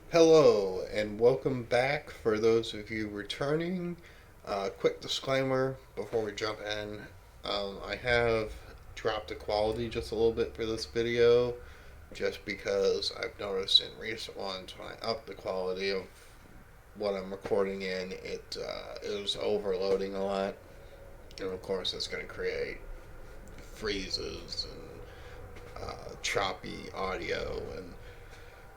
Hello and welcome back for those of you returning. Quick disclaimer before we jump in. I have dropped the quality just a little bit for this video just because I've noticed in recent ones when I up the quality of what I'm recording in, it is overloading a lot. And of course, it's going to create freezes and choppy audio, and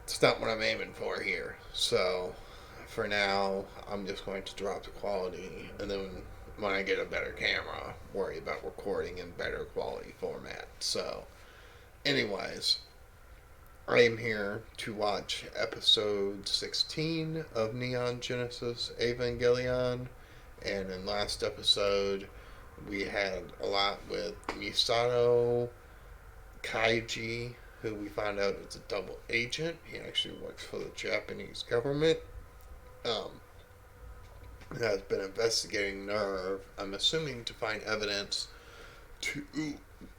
it's not what I'm aiming for here. So, for now, I'm just going to drop the quality, and then when I get a better camera, worry about recording in better quality format. So, anyways, I am here to watch episode 16 of Neon Genesis Evangelion, and in last episode, we had a lot with Misato, Kaiji, who we find out is a double agent. He actually works for the Japanese government. Um, has been investigating NERV, I'm assuming to find evidence to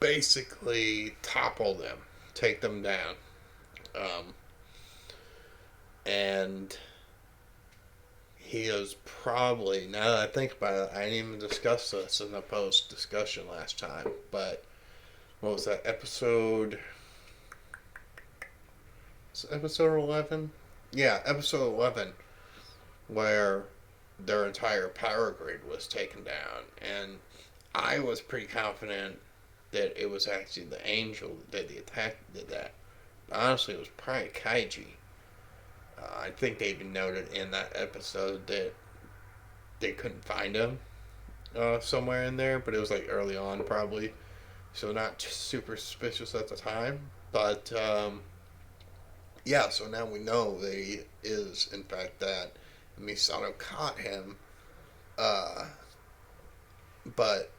basically topple them, take them down. Um, and he is probably, now that I think about it, I didn't even discuss this in the post discussion last time, but what was that, episode 11? Yeah, episode 11, where their entire power grid was taken down, and I was pretty confident that it was actually the angel that the attack did that. But honestly, it was probably Kaiji. I think they even noted in that episode that they couldn't find him somewhere in there, but it was like early on probably, so not super suspicious at the time. But yeah, so now we know that he is in fact that. Misato caught him, uh, but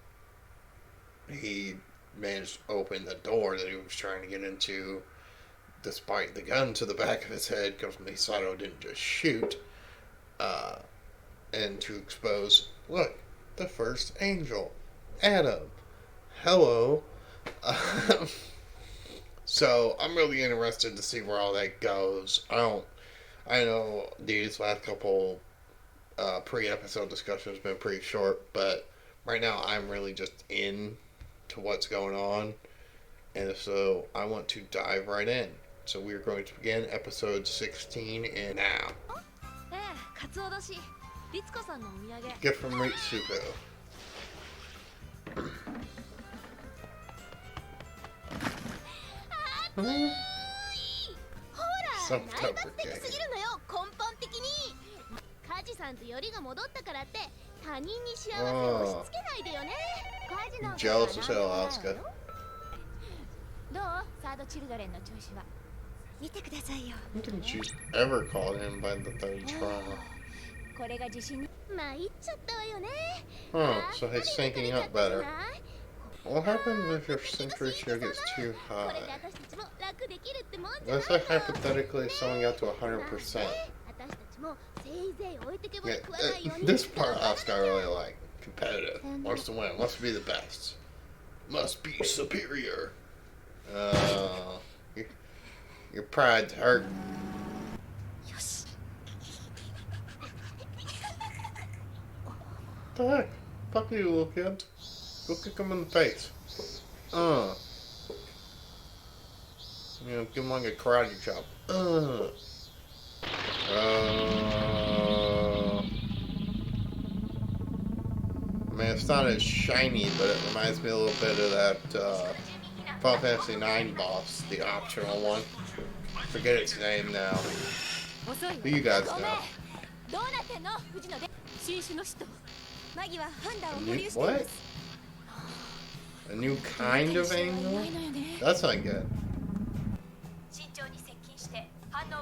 he managed to open the door that he was trying to get into, despite the gun to the back of his head, because Misato didn't just shoot, uh, and to expose, look, the first angel, Adam. Hello. So I'm really interested to see where all that goes. I know these last couple pre-episode discussions have been pretty short, but right now I'm really just in to what's going on, and so I want to dive right in. So we're going to begin episode 16 in now. Gift from Ritsuko. Some type of gay. カジさんとよりが戻ったからって他人に幸せを押し付けないでよね。カジなんか Jealous as hell, Asuka. どう？サードチルドレンの調子は。見てくださいよ。 I don't think she's ever called him by the third trauma. これが自信に参っちゃったわよね。 Huh, so he's syncing up better. What happens if your sync ratio gets too high? Let's say hypothetically someone got to 100%. Yeah, this part Asuka really like. Competitive. Wants to win. Wants to be the best. Must be superior. Your pride's hurt. What the heck? Fuck you, little kid. Go kick him in the face. You know, give him like a karate chop. I mean, it's not as shiny, but it reminds me a little bit of that Final Fantasy IX boss, the optional one. I forget its name now. Who you guys know? What? A new kind of angel? That's not good.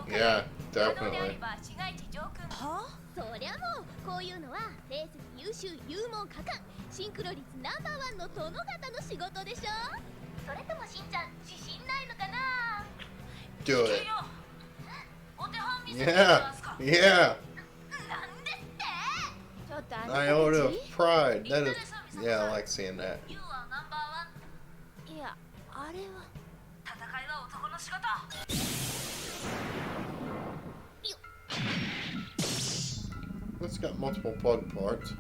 Yeah, definitely. そりゃもうこういうのは成績優秀勇猛果敢シンクロ率ナンバー1の殿方の仕事でしょ。それともしんちゃん自信ないのかな。 Do it. Yeah, yeah. Iota of pride. That is, yeah, I like seeing that. いや、あれは戦いは男の仕事。よっ。it's got multiple plug parts.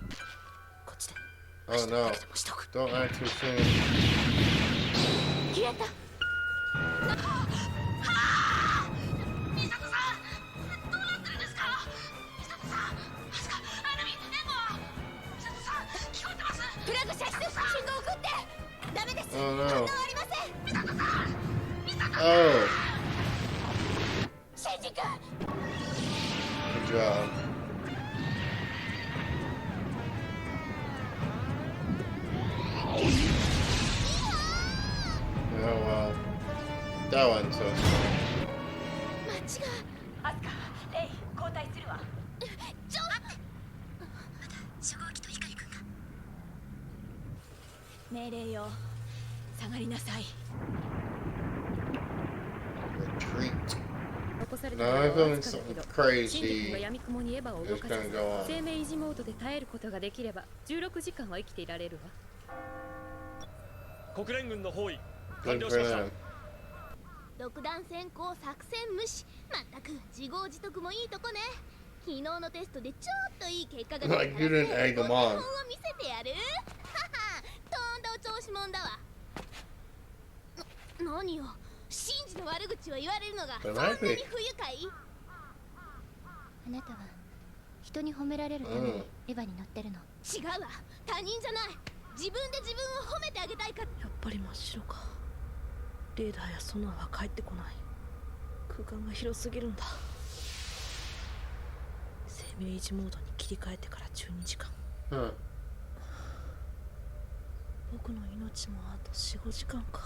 Oh no. Don't act too soon. 消えた。ミサトさん、どうなってるんですか。ミサトさん、アスカ、アルミ、エモ。ミサトさん、聞こえてます。プラグ射出、信号送って。ダメです。Oh no. 反応ありません。ミサトさん、ミサトさん。Oh. シンジ君。Good job. Oh well. That wasn't so smart. 街が。アスカ、レイ、交代するわ。ちょっと。まだ初号機と光君が。命令よ。下がりなさい。Retreat. No, I'm feeling something crazy. It's gonna go on. 生命維持モードで耐えることができれば16時間は生きていられるわ。国連軍の包囲 Good 完了 for しました。 them. 独断専行作戦無視。まったく自業自得もいいとこね。昨日のテストでちょっといい結果が出たから Like you didn't egg them お手 on. 本を見せてやる。はは、とんだお調子者だわ。何よ、シンジの悪口を言われるのがそんなに不愉快。あなたは人に褒められるためにエヴァに乗ってるの。違うわ、他人じゃない。自分で自分を褒めてあげたいか。やっぱり真っ白か。レーダーやソナーは帰ってこない。空間が広すぎるんだ。生命維持モードに切り替えてから12時間。Huh. 僕の命もあと 4,5 時間か。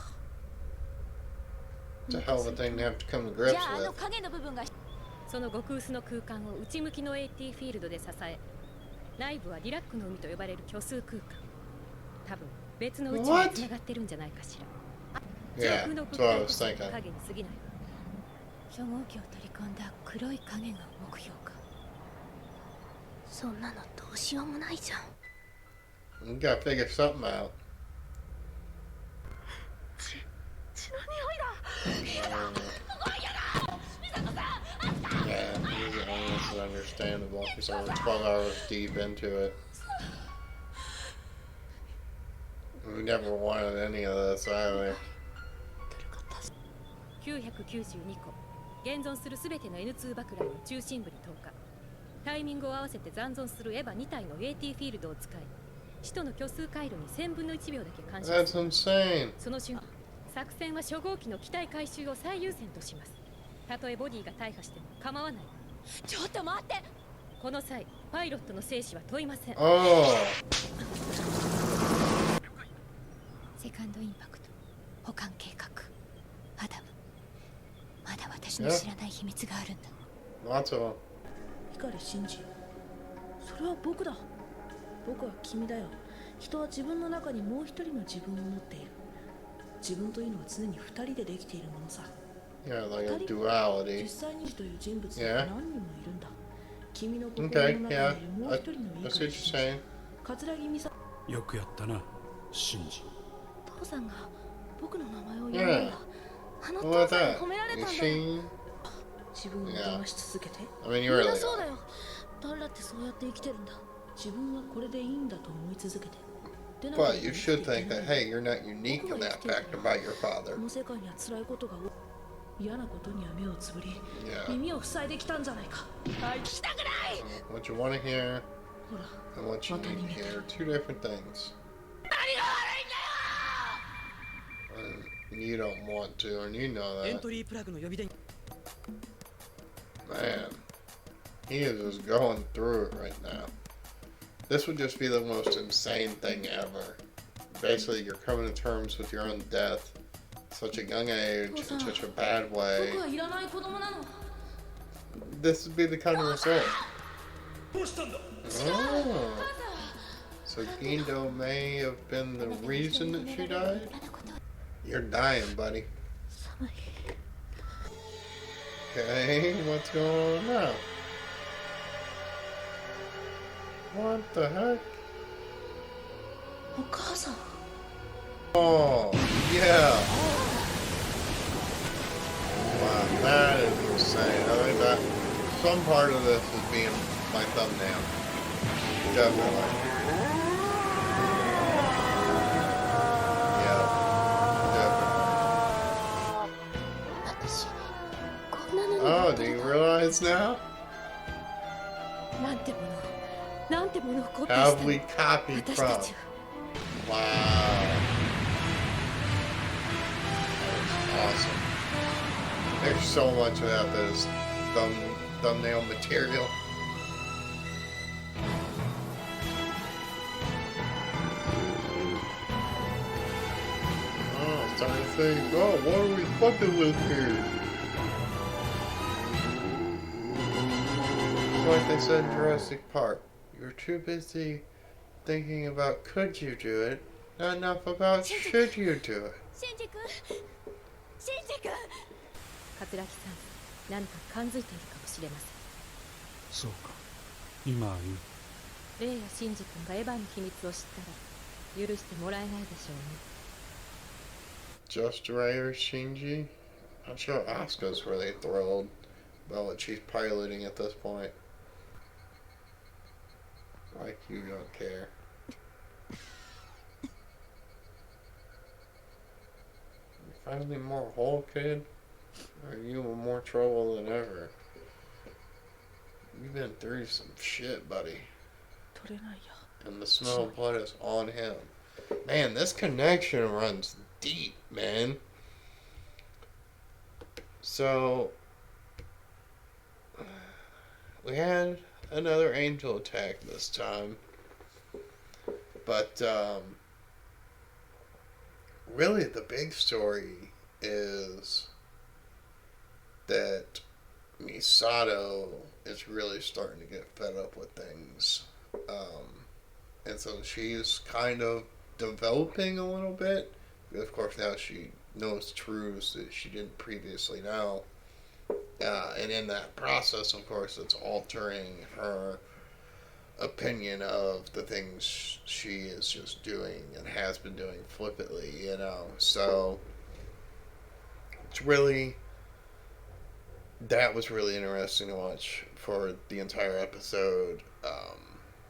It's a hell of a thing to have to come to じ grips ゃあの with. 影の部分が。その極薄の空間を内向きの AT フィールドで支え、内部はリラックの海と呼ばれる虚数空間。多分別の宇宙に繋がってるんじゃないかしら。 Yeah, 上空の that's 物 what I 体 was こそ thinking. 影に過ぎない。初号機を取り込んだ黒い影が目標か。そんなのどうしようもないじゃん。 You gotta figure something out. 血の匂いだ。 Yeah, this is understandable because we're 12 hours deep into it. We never wanted any of this either. 992個現存するすべての N2 爆弾の中心部に投下。タイミングを合わせて残存するエヴァ2体の AT フィールドを使い、使徒の虚数回路に1000分の1秒だけ監視する。 That's insane. その瞬間、作戦は初号機の機体回収を最優先とします。たとえボディが大破しても構わない。ちょっと待って。この際、パイロットの生死は問いません。 Oh. セカンドインパクト、保管計画。アダム、まだ私の知らない秘密があるんだ。 Lots of them. 光シンジ、それは僕だ。僕は君だよ。人は自分の中にもう一人の自分を持っている。自分というのは常に二人でできているものさ。 Yeah, like a 実 duality. 際にという人物が Yeah. 何人もいるんだ。君の心 Okay, の yeah. 中にいるもう I, 一人の I いい see what you're saying. 桂木美沙。よくやったな、シンジ。父さんが僕の名前を呼んだん Yeah. だ。あの What 父 about さんに that? 褒められたんだよ。 Machine? 自分を騙し続けて。 I mean, み you んな really そうだ are. よ。誰だってそうやって生きてるんだ。自分はこれでいいんだと思い続けて。でなければ But you should think that, hey, you're not unique in that fact about your こ father. の世界には辛いことが多い。嫌なことには目をつぶり、 Yeah. 耳を塞いできたんじゃないか。はい、聞きたくない。 What you want to hear ほら、 and what you need to hear are two different things. 何が悪いんだよ。 And you don't want to, and you know エン that. トリープラグの予備電 Man, he is just going through it right now. This would just be the most insane thing ever. Basically, you're coming to terms with your own death at such a young age, in such a bad 僕 way. はいらない子供なの。 This would be the kind of result. どうしたんだ。 Oh. So Gindo may have been the reason that she died? You're dying, buddy. 寒い。 Okay, what's going on now? What the heck? お母さん。 Oh, yeah. Wow, that is insane. I think that some part of this is being my thumbnail. Definitely. Yeah, definitely. 私こんなのに Oh, do you realize now? なんてものをなんてものをコピー Have したの we copied 私 from? たちは Wow. Awesome. There's so much of that is thumbnail material. Oh, I'm starting to think, oh, what are we fucking with here? Like they said in Jurassic Park, you're too busy thinking about could you do it, not enough about should you do it. シンジ君シンジ君桂木さん何か感づいているかもしれませそうか今言うんレイやシンジ君がエヴァの秘密を知ったら許してもらえないでしょうね Just Ray or Shinji? I'm sure Asuka's really thrilled about what she's piloting at this point. Like you don't care. You finally more whole, kid? Or are you in more trouble than ever? You've been through some shit, buddy. 取れないや And the smell of blood is on him. Man, this connection runs deep, man. So, we had another angel attack this time. But, really the big story is that Misato is really starting to get fed up with things. And so she's kind of developing a little bit. Of course, now she knows truths that she didn't previously know. And in that process, of course, it's altering her opinion of the things she is just doing and has been doing flippantly, you know. So, it's really... That was really interesting to watch for the entire episode.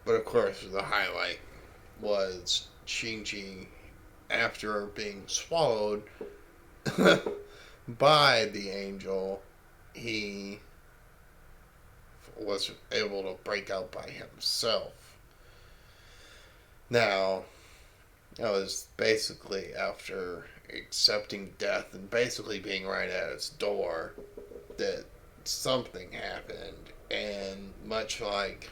But of course, the highlight was Shinji, after being swallowed by the angel, he was able to break out by himself. Now, that was basically after accepting death and basically being right at its door that something happened. And much like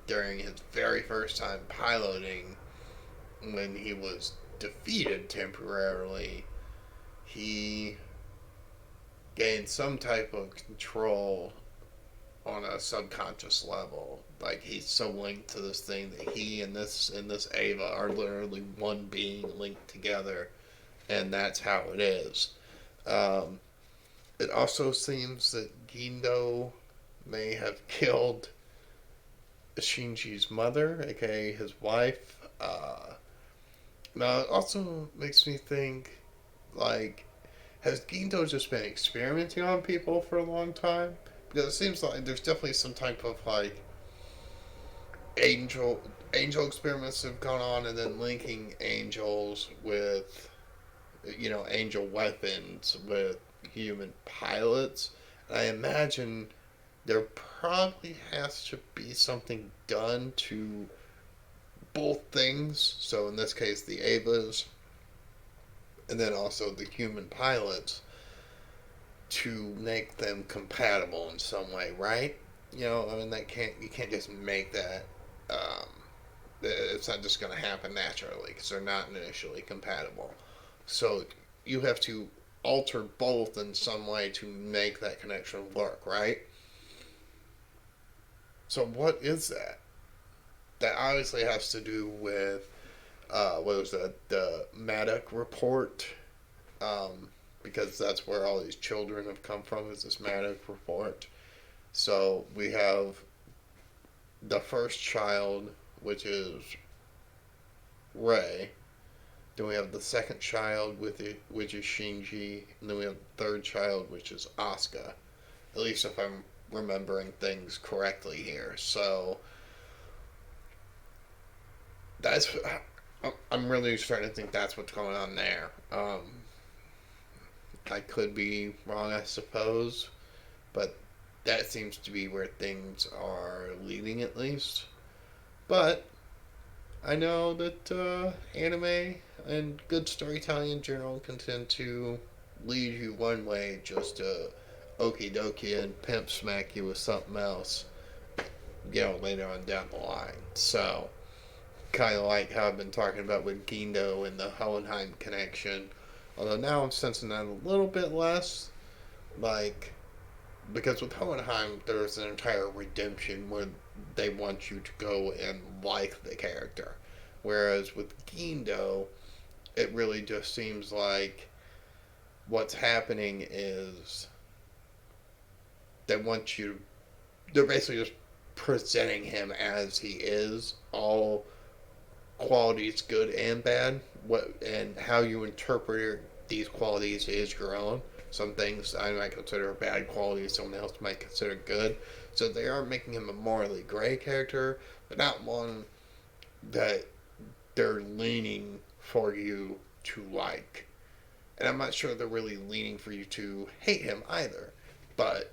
during his very first time piloting, when he was defeated temporarily, he gained some type of control on a subconscious level. Like, he's so linked to this thing that he and this Ava are literally one being linked together, and that's how it is. It also seems that Gindo may have killed Shinji's mother, aka his wife. Now, it also makes me think, like, has Gindo just been experimenting on people for a long time? Because it seems like there's definitely some type of, like, angel experiments have gone on, and then linking angels with, you know, angel weapons with human pilots. And I imagine there probably has to be something done to both things. So in this case, the Avas, and then also the human pilots, to make them compatible in some way, right? You know, I mean, you can't just make that. It's not just going to happen naturally because they're not initially compatible. So you have to alter both in some way to make that connection work, right? So what is that? That obviously has to do with what was that? The Maddox report, because that's where all these children have come from. Is this Maddox report? So we have the first child, which is Rei. Then we have the second child, which is Shinji, and then we have the third child, which is Asuka. At least if I'm remembering things correctly here. So that's I'm really starting to think that's what's going on there. I could be wrong, I suppose, but that seems to be where things are leading, at least. But I know that anime and good storytelling in general can tend to lead you one way, just to okie dokie and pimp smack you with something else, later on down the line. So, kind of like how I've been talking about with Gindo and the Hohenheim connection. Although now I'm sensing that a little bit less. Like, because with Hohenheim, there's an entire redemption where they want you to go and like the character. Whereas with Gindo, it really just seems like what's happening is they want you. They're basically just presenting him as he is, all qualities, good and bad. And how you interpret these qualities is your own. Some things I might consider bad qualities, someone else might consider good. So they are making him a morally gray character, but not one that they're leaning for you to like. And I'm not sure they're really leaning for you to hate him either. But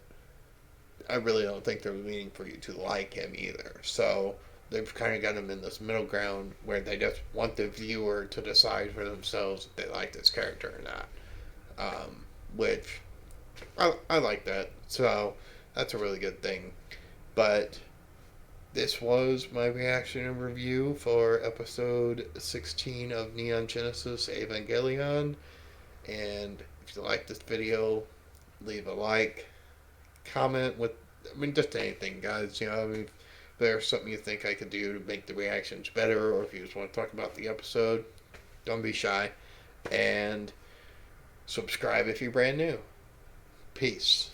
I really don't think they're leaning for you to like him either. So they've kind of got him in this middle ground where they just want the viewer to decide for themselves if they like this character or not. Which I like that. So that's a really good thing. But this was my reaction and review for episode 16 of Neon Genesis Evangelion. And if you like this video, leave a like, comment with, just anything, guys. If there's something you think I could do to make the reactions better, or if you just want to talk about the episode, don't be shy. And subscribe if you're brand new. Peace.